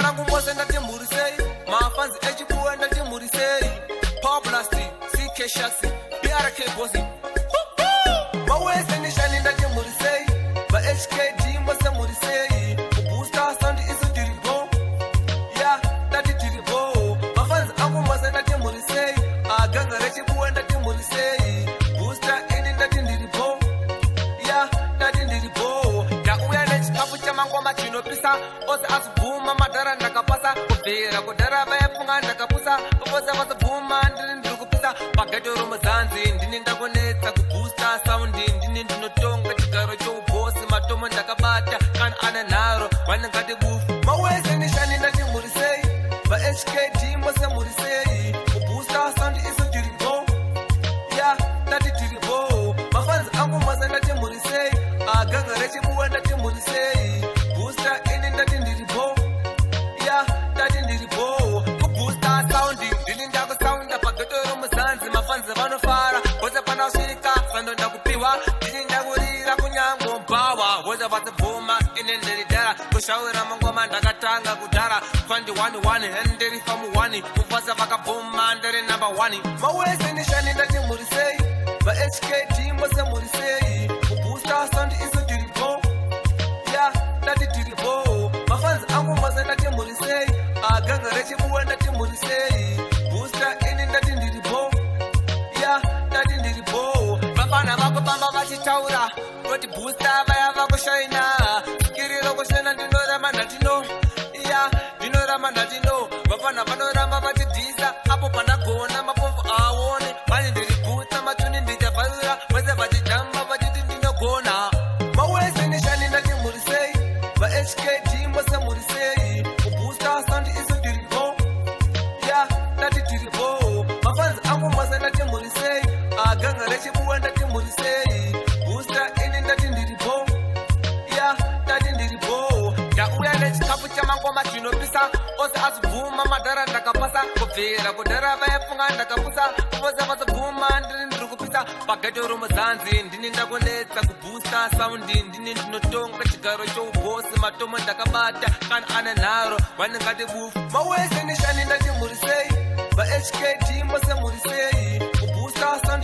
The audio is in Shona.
rangu mose ndati mhurisei mafanzi echikuwe ndati mhurisei Poplasti, CK Shaxi, PRK Bossy Mawese nishani ndati mhurisei Ba HKD mose mhurisei Booster sound isu diribo Yeah, ndati diribo Mafanzi angu mose ndati mhurisei Aganga rechikuwe ndati mhurisei Booster ini ndati diribo Yeah, ndati diribo Ndauya nechikafu chamangoma chinopisa Ose asibhuma madhara ndakapasa Kubvira kudhara vayafunga ndakapusa Vose vasibhuma ndiri kupisa Pageto romuzanzi ndini ndakonetsa kuboosta soundi ndini ndinotonga chigaro choubosi matomo ndakabata kana ane nharo vanengati bufu mawese nishani ndati mhurisei vaHKD mose mhurisei kuboosta soundi isu diribo ya ndati diribo mafanzi angu mose ndati mhurisei aganga rechibuwe ndati mhurisei booster ini ndati ndiribo ya ndati ndiribo kuboosta soundi ndini ndakusaunda pageto romuzanzi mafanzi vanofara vose panasvika sando ndakupiwa ndini ndakurira kunyango mbawa vose vasibhuma ine nderidhara kushaura mangoma ndakatanga kudhara fandi 1 ndiri famu 1 kufasa vakabhuma ndiri number 1 mawese nishani ndati mhurisei vaHKD mose mhurisei kuboosta sound isu diribo ya ndati diribo mafanzi angu mose ndati mhurisei aganga rechibuwe ndati mhurisei booster ini ndati ndiribo ya ndati ndiribo vafana vakupamba vachitaura kuti booster vaya vakushaina sikiriro kushena ndinoramba ndatino ya ndinoramba ndatino vafana vanoramba vachidhisa apo pandagona mapofu aone vani ndiri booster matuni ndichabvarura vese vachijamba vachiti ndinogona mawese nishani ndati mhurisei vaHKD mose mhurisei kubooster sound isu diribo ya ndati diribo mafanzi angu mose ndati mhurisei aganga rechibuwe ndati mhurisei booster ini ndati ndiribo ya ndati ndiribo ndauya nechikafu chamangoma chinopisa ose asibhuma madhara ndakapasa kubvira kudhara vayafunga ndakapusa vose vasibhuma ndiri kupisa pageto romuzanzi ndini ndakonetsa kuboosta soundi ndini ndinotonga chigaro choubosi matomo ndakabata kana ane nharo vanengati bufu mawese nishani ndati mhurisei vaHKD mose mhurisei kuboosta sound